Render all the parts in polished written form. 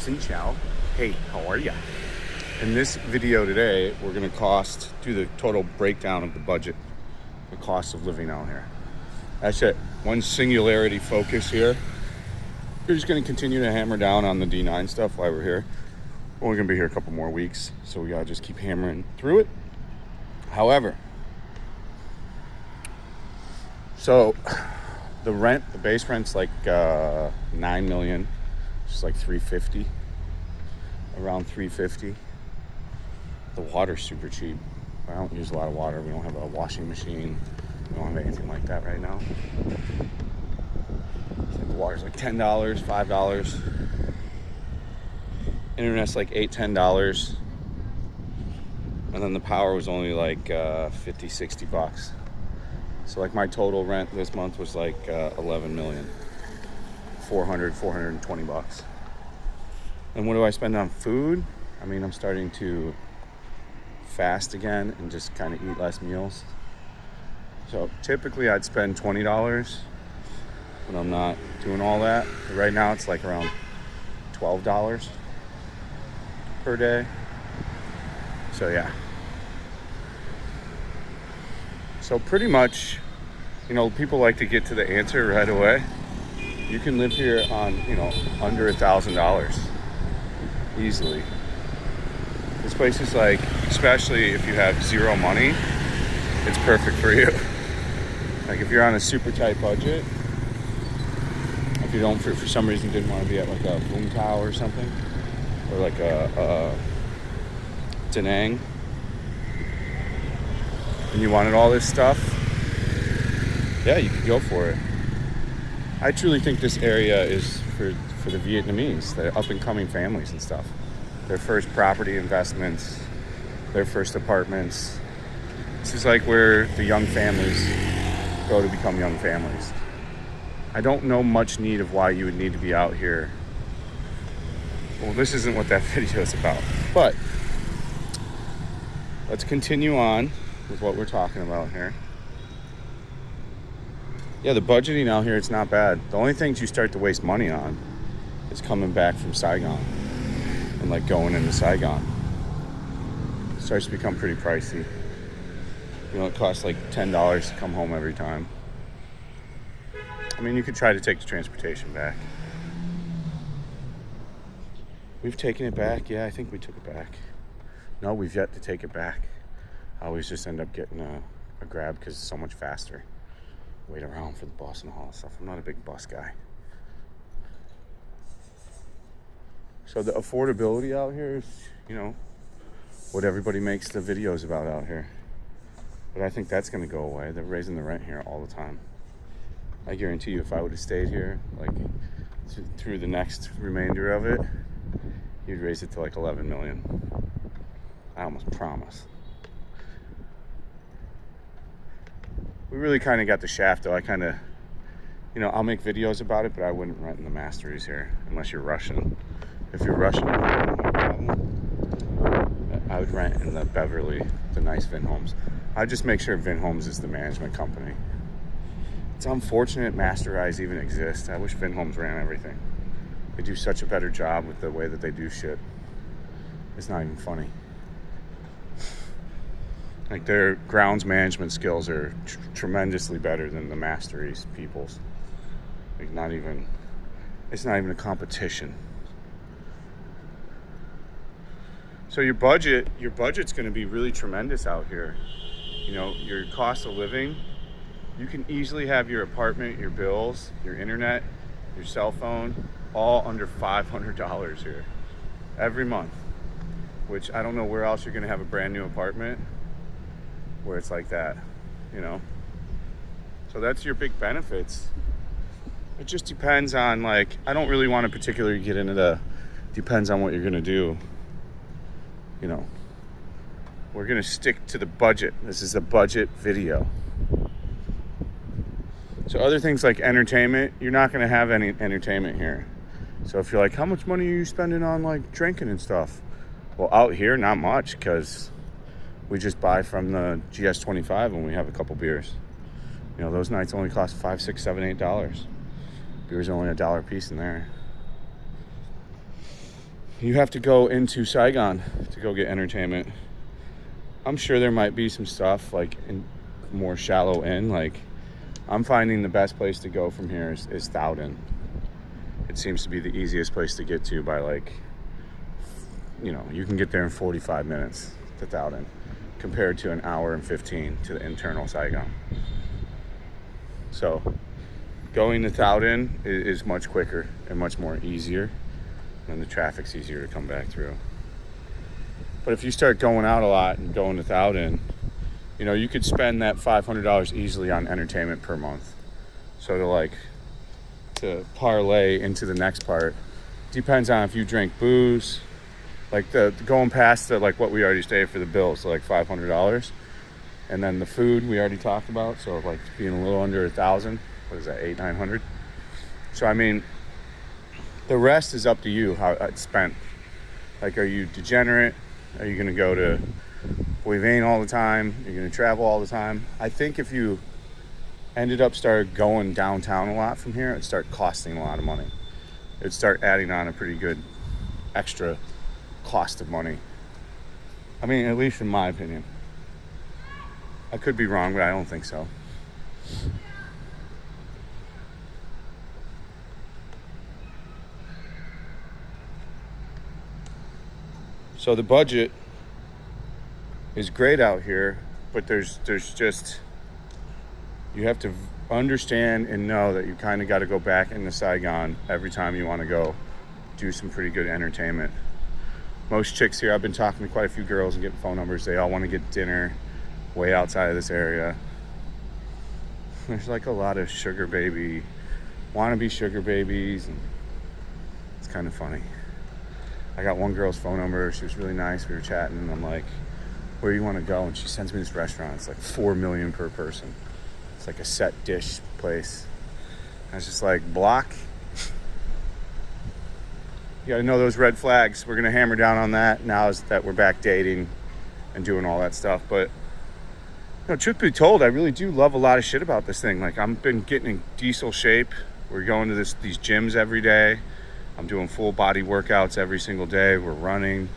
Xin Chao. Hey, how are ya? In this video today, we're gonna do the total breakdown of the budget, the cost of living out here. That's it, one singularity focus here. We're just gonna continue to hammer down on the D9 stuff while we're here. We're only gonna be here a couple more weeks, so we gotta just keep hammering through it. However, so the base rent's like 9 million, just like 350, around 350. The water's super cheap. I don't use a lot of water. We don't have a washing machine. We don't have anything like that right now. It's like the water's like $10, $5. Internet's like $8, $10. And then the power was only like 50, 60 bucks. So like my total rent this month was like 11 million, 420 bucks. And what do I spend on food? I mean, I'm starting to fast again and just kind of eat less meals. So typically I'd spend $20, but I'm not doing all that. Right now it's like around $12 per day. So yeah. So pretty much, you know, people like to get to the answer right away. You can live here on, you know, under $1,000 easily. This place is like, especially if you have zero money, it's perfect for you. Like if you're on a super tight budget, if you don't, for some reason, didn't want to be at like a Boom Tower or something, or like a Da Nang, and you wanted all this stuff, yeah, you could go for it. I truly think this area is for the Vietnamese, the up-and-coming families and stuff. Their first property investments, their first apartments. This is like where the young families go to become young families. I don't know much need of why you would need to be out here. Well, this isn't what that video is about, but let's continue on with what we're talking about here. Yeah, the budgeting out here, it's not bad. The only things you start to waste money on is coming back from Saigon and like going into Saigon. It starts to become pretty pricey. You know, it costs like $10 to come home every time. I mean, you could try to take the transportation back. We've taken it back. Yeah, I think we took it back. No, we've yet to take it back. I always just end up getting a grab because it's so much faster. Wait around for the bus and all that stuff. I'm not a big bus guy. So the affordability out here is, you know, what everybody makes the videos about out here. But I think that's going to go away. They're raising the rent here all the time. I guarantee you, if I would have stayed here, like through the next remainder of it, you'd raise it to like 11 million. I almost promise. We really kind of got the shaft, though. I kind of, you know, I'll make videos about it, but I wouldn't rent in the Masteries here unless you're Russian. If you're Russian, no problem. I would rent in the Beverly, the nice Vinhomes. I'd just make sure Vinhomes is the management company. It's unfortunate Masterize even exists. I wish Vinhomes ran everything. They do such a better job with the way that they do shit. It's not even funny. Like their grounds management skills are tremendously better than the Masteries people's. Like it's not even a competition. So your budget's going to be really tremendous out here. You know, your cost of living, you can easily have your apartment, your bills, your internet, your cell phone, all under $500 here every month, which I don't know where else you're going to have a brand new apartment where it's like that, you know. So that's your big benefits. It just depends on, like, I don't really want to particularly get into depends on what you're going to do. You know, we're going to stick to the budget. This is a budget video. So other things like entertainment, you're not going to have any entertainment here. So if you're like, how much money are you spending on like drinking and stuff? Well, out here, not much, because we just buy from the GS25 when we have a couple beers. You know, those nights only cost $5, $6, $7, $8. Beers are only $1 a piece in there. you have to go into Saigon to go get entertainment. I'm sure there might be some stuff like in more shallow in. Like, I'm finding the best place to go from here is Thowden. It seems to be the easiest place to get to by, like, you know, you can get there in 45 minutes to Thowden compared to an hour and 15 to the internal Saigon. So going to Thowden is much quicker and much more easier, and the traffic's easier to come back through. But if you start going out a lot and going to Thowden, you know, you could spend that $500 easily on entertainment per month. So to parlay into the next part, depends on if you drink booze, like the going past the, like what we already stayed for the bills, so like $500. And then the food we already talked about, so like being a little under 1,000. What is that, 800-900? So I mean, the rest is up to you how it's spent. Like, are you degenerate? Are you gonna go to Boivin all the time? Are you gonna travel all the time? I think if you ended up started going downtown a lot from here, it'd start costing a lot of money. It'd start adding on a pretty good extra cost of money. I mean, at least in my opinion. I could be wrong, but I don't think so. So the budget is great out here, but there's just, you have to understand and know that you kind of got to go back into Saigon every time you want to go do some pretty good entertainment. Most chicks here, I've been talking to quite a few girls and getting phone numbers, they all want to get dinner way outside of this area. There's like a lot of sugar baby, wannabe sugar babies, and it's kind of funny. I got one girl's phone number, she was really nice, we were chatting, and I'm like, where do you want to go? And she sends me this restaurant, it's like $4 million per person. It's like a set dish place. I was just like, block. You gotta know those red flags. We're gonna hammer down on that now that we're back dating and doing all that stuff. But no, truth be told, I really do love a lot of shit about this thing. Like, I've been getting in diesel shape. We're going to these gyms every day. I'm doing full body workouts every single day. We're running.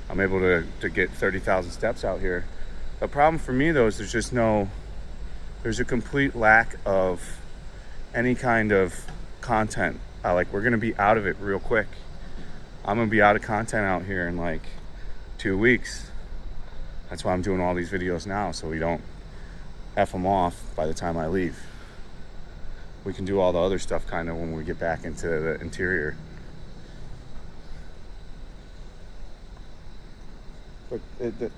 I'm able to get 30,000 steps out here. The problem for me though is there's a complete lack of any kind of content. Like, we're gonna be out of it real quick. I'm gonna be out of content out here in like 2 weeks. That's why I'm doing all these videos now, so we don't F them off by the time I leave. We can do all the other stuff kind of when we get back into the interior. But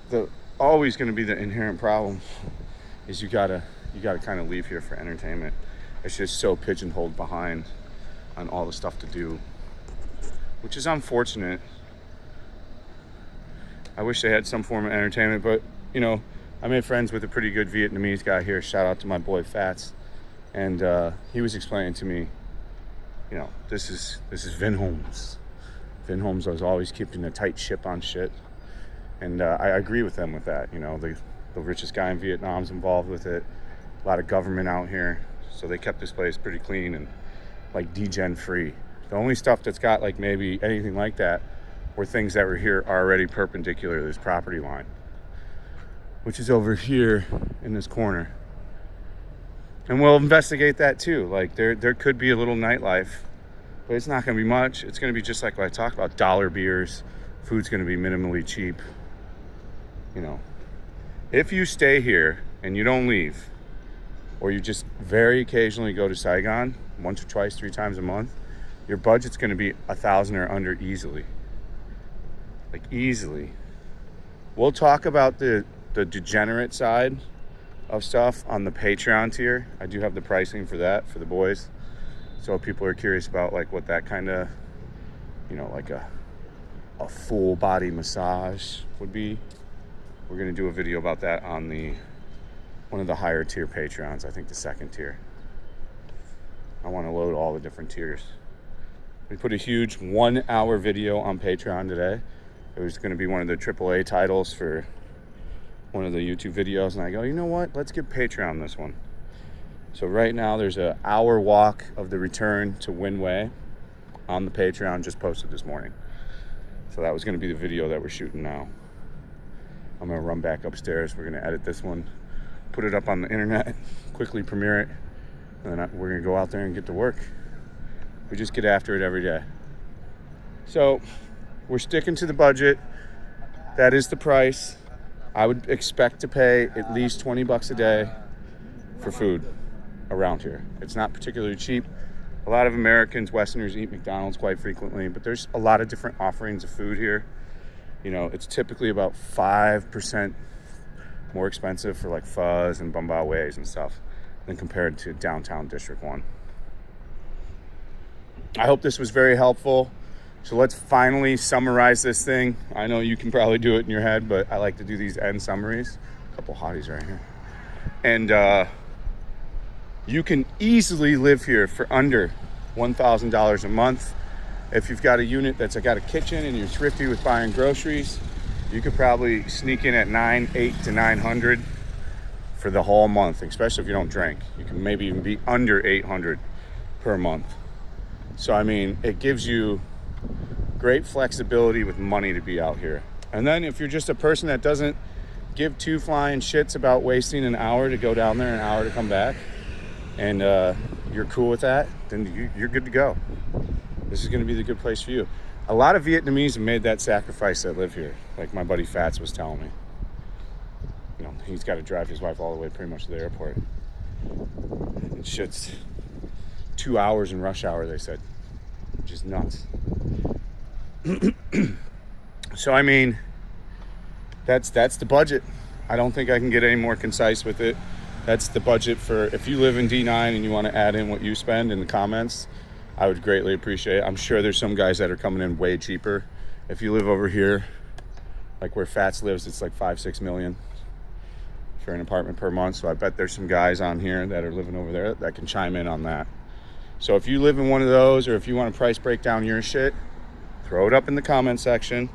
the always going to be the inherent problem is you gotta kind of leave here for entertainment. It's just so pigeonholed behind on all the stuff to do, which is unfortunate. I wish they had some form of entertainment, but you know, I made friends with a pretty good Vietnamese guy here. Shout out to my boy Fats, and he was explaining to me, you know, this is Vinhomes. Vinhomes was always keeping a tight ship on shit. And I agree with them with that. You know, the richest guy in Vietnam's involved with it. A lot of government out here. So they kept this place pretty clean and like degen free. The only stuff that's got like maybe anything like that were things that were here already perpendicular to this property line, which is over here in this corner. And we'll investigate that too. Like there could be a little nightlife, but it's not gonna be much. It's gonna be just like what I talked about, dollar beers. Food's gonna be minimally cheap. You know, if you stay here and you don't leave, or you just very occasionally go to Saigon once or twice, 3 times a month, your budget's going to be 1,000 or under easily. Like easily. We'll talk about the degenerate side of stuff on the Patreon tier. I do have the pricing for that for the boys. So if people are curious about like what that kind of, you know, like a full body massage would be, we're going to do a video about that on one of the higher tier Patreons. I think the 2nd tier. I want to load all the different tiers. We put a huge 1-hour video on Patreon today. It was going to be one of the AAA titles for one of the YouTube videos, and I go, you know what? Let's give Patreon this one. So right now there's an hour walk of the return to Winway on the Patreon, just posted this morning. So that was going to be the video that we're shooting now. I'm going to run back upstairs. We're going to edit this one, put it up on the internet, quickly premiere it, and then we're going to go out there and get to work. We just get after it every day. So we're sticking to the budget. That is the price. I would expect to pay at least 20 bucks a day for food around here. It's not particularly cheap. A lot of Americans, Westerners, eat McDonald's quite frequently, but there's a lot of different offerings of food here. You know, it's typically about 5% more expensive for like fuzz and bumba ways and stuff than compared to downtown District 1. I hope this was very helpful. So let's finally summarize this thing. I know you can probably do it in your head, but I like to do these end summaries. A couple hotties right here. And you can easily live here for under $1,000 a month. If you've got a unit that's got a kitchen and you're thrifty with buying groceries, you could probably sneak in at $800 to $900 for the whole month, especially if you don't drink. You can maybe even be under $800 per month. So, I mean, it gives you great flexibility with money to be out here. And then if you're just a person that doesn't give two flying shits about wasting an hour to go down there, an hour to come back, and you're cool with that, then you're good to go. This is going to be the good place for you. A lot of Vietnamese have made that sacrifice that live here, like my buddy Fats was telling me. You know, he's got to drive his wife all the way pretty much to the airport. And shit's 2 hours in rush hour, they said, which is nuts. So, I mean, that's the budget. I don't think I can get any more concise with it. That's the budget for, if you live in D9 and you want to add in what you spend in the comments, I would greatly appreciate it. I'm sure there's some guys that are coming in way cheaper. If you live over here, like where Fats lives, it's like 5-6 million for an apartment per month. So I bet there's some guys on here that are living over there that can chime in on that. So if you live in one of those, or if you want to price break down your shit, throw it up in the comment section.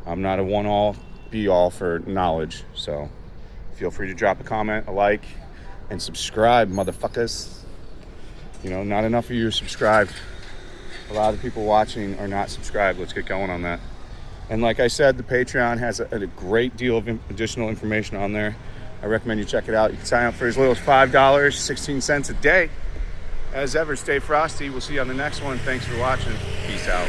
I'm not a one-all, be-all for knowledge, so feel free to drop a comment, a like, and subscribe, motherfuckers. You know, not enough of you are subscribed. A lot of people watching are not subscribed. Let's get going on that. And like I said, the Patreon has a great deal of additional information on there. I recommend you check it out. You can sign up for as little as $5, 16 cents a day. As ever, stay frosty. We'll see you on the next one. Thanks for watching. Peace out.